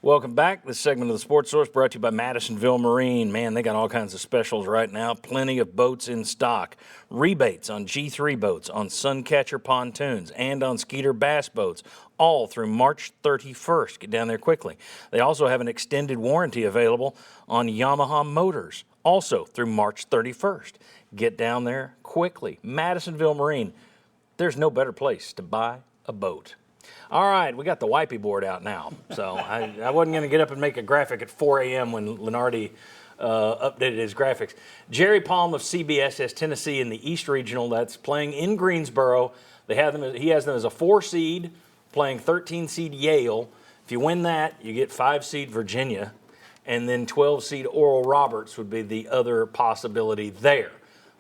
Welcome back. This segment of the Sports Source brought to you by Madisonville Marine. Man, they got all kinds of specials right now. Plenty of boats in stock. Rebates on G3 boats, on Suncatcher pontoons, and on Skeeter bass boats, all through March 31st. Get down there quickly. They also have an extended warranty available on Yamaha motors, also through March 31st. Get down there quickly. Madisonville Marine. There's no better place to buy a boat. All right, we got the wipey board out now. So I wasn't going to get up and make a graphic at 4 a.m. when Lunardi updated his graphics. Jerry Palm of CBS has Tennessee in the East Regional. That's playing in Greensboro. He has them as a 4 seed, playing 13 seed Yale. If you win that, you get 5 seed Virginia, and then 12 seed Oral Roberts would be the other possibility there.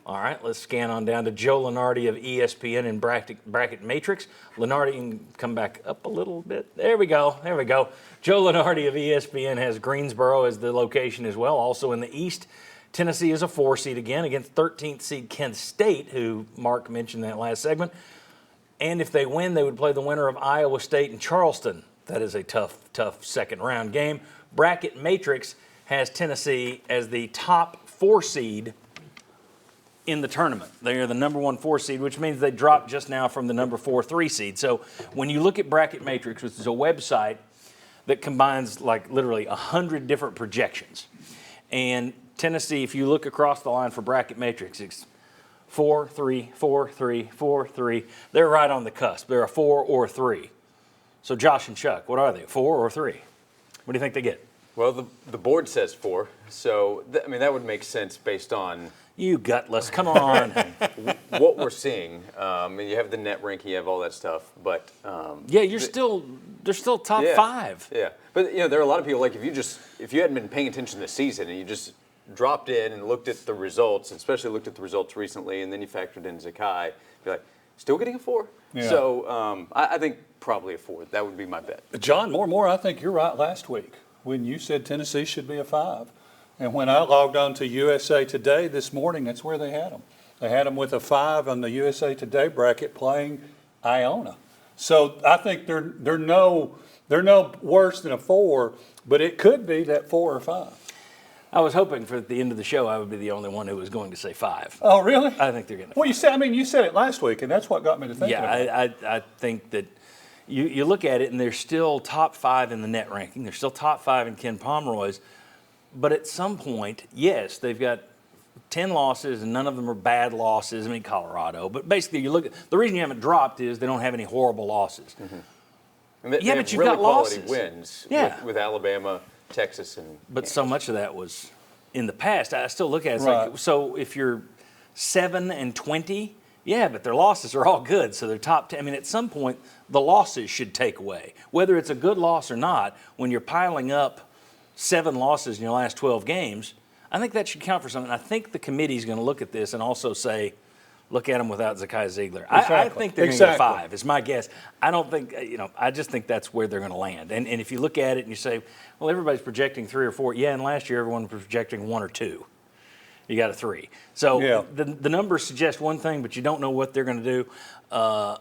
All right, let's scan on down to Joe Lunardi of ESPN in Bracket Matrix. Lunardi can come back up a little bit. There we go. Joe Lunardi of ESPN has Greensboro as the location as well. Also in the East, Tennessee is a 4 seed again against 13th seed Kent State, who Mark mentioned in that last segment. And if they win, they would play the winner of Iowa State and Charleston. That is a tough second round game. Bracket Matrix has Tennessee as the top 4 seed in the tournament. They are the number 1 4 seed, which means they dropped just now from the number 4 3 seed. So when you look at Bracket Matrix, which is a website that combines like literally 100 different projections, and Tennessee, if you look across the line for Bracket Matrix, it's 4 3 4 3 4 3. They're right on the cusp. They're a 4 or 3. So Josh and Chuck, what are they? 4 or 3? What do you think they get? Well, the board says 4, so that would make sense based on You gutless, come on. what we're seeing. And you have the net ranking, you have all that stuff, but yeah, they're still top 5. Yeah, but there are a lot of people like if you hadn't been paying attention this season and you just dropped in and looked at the results, especially looked at the results recently, and then you factored in Zakai, you're like, still getting a 4. Yeah. So I think probably a 4. That would be my bet. John, more, I think you're right last week when you said Tennessee should be a 5. And when I logged on to USA Today this morning, that's where they had them. They had them with a 5 on the USA Today bracket playing Iona. So I think they're no worse than a 4, but it could be that 4 or 5. I was hoping for at the end of the show I would be the only one who was going to say 5. Oh, really? I think they're going to. Well, you said it last week, and that's what got me to thinking about it. I think that you look at it, and they're still top 5 in the net ranking. They're still top 5 in Ken Pomeroy's. But at some point, yes, they've got 10 losses, and none of them are bad losses. I mean, Colorado. But basically, you look at the reason you haven't dropped is they don't have any horrible losses. Mm-hmm. And they but have you've really got losses. quality wins with Alabama, Texas, and But so much of that was in the past. I still look at it as Right. like, so if you're 7 and 20, yeah, but their losses are all good, so they're top 10. I mean, at some point, the losses should take away. Whether it's a good loss or not, when you're piling up 7 losses in your last 12 games, I think that should count for something. I think the committee's going to look at this and also say, look at them without Zakai Ziegler. Exactly. I think they're going to get 5, is my guess. I don't think, I just think that's where they're going to land. And if you look at it and you say, well, everybody's projecting 3 or 4. Yeah, and last year everyone was projecting 1 or 2. You got a 3. So Yeah. the numbers suggest one thing, but you don't know what they're going to do.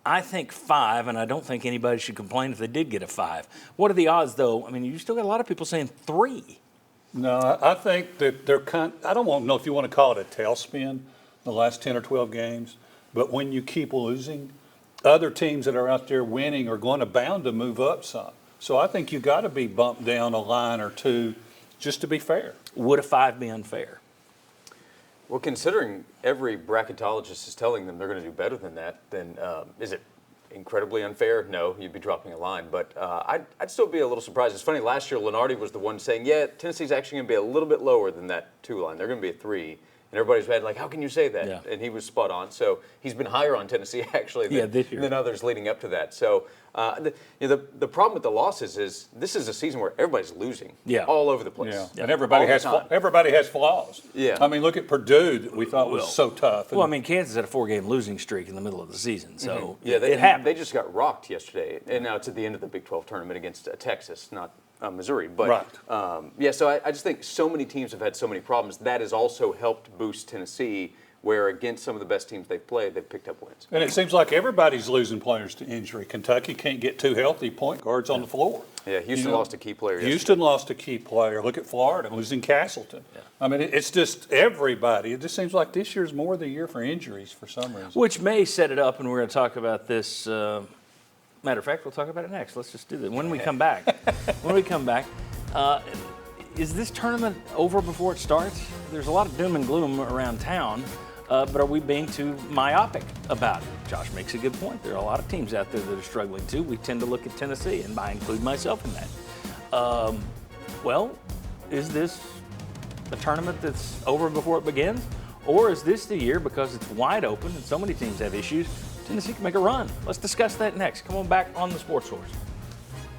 I think 5, and I don't think anybody should complain if they did get a 5. What are the odds, though? I mean, you still got a lot of people saying 3. No, I think that they're I don't know if you want to call it a tailspin, the last 10 or 12 games, but when you keep losing, other teams that are out there winning are going to bound to move up some. So I think you got to be bumped down a line or 2 just to be fair. Would a 5 be unfair? Well, considering every bracketologist is telling them they're going to do better than that, then is it incredibly unfair? No, you'd be dropping a line. But I'd still be a little surprised. It's funny, last year Lunardi was the one saying, yeah, Tennessee's actually going to be a little bit lower than that 2 line. They're going to be a 3. And everybody's had like, how can you say that? Yeah. And he was spot on. So he's been higher on Tennessee actually than others leading up to that. So the problem with the losses is this is a season where everybody's losing all over the place. Yeah. And everybody has flaws. Yeah. I mean, look at Purdue that we thought was so tough. Well, I mean, Kansas had a 4-game losing streak in the middle of the season, so yeah, it happened. They just got rocked yesterday, and now it's at the end of the Big 12 tournament against Texas, not Missouri. But so I just think so many teams have had so many problems. That has also helped boost Tennessee where against some of the best teams they've played, they've picked up wins. And it seems like everybody's losing players to injury. Kentucky can't get two healthy point guards on the floor. Yeah, Houston lost a key player yesterday. Houston lost a key player. Look at Florida losing Castleton. Yeah. I mean, it's just everybody. It just seems like this year's more the year for injuries for some reason. Which may set it up, and we're going to talk about this. Matter of fact, we'll talk about it next. Let's just do that. When we come back, is this tournament over before it starts? There's a lot of doom and gloom around town, but are we being too myopic about it? Josh makes a good point. There are a lot of teams out there that are struggling too. We tend to look at Tennessee, and I include myself in that. Well, is this a tournament that's over before it begins? Or is this the year, because it's wide open and so many teams have issues, Tennessee can make a run? Let's discuss that next. Come on back on the Sports Source.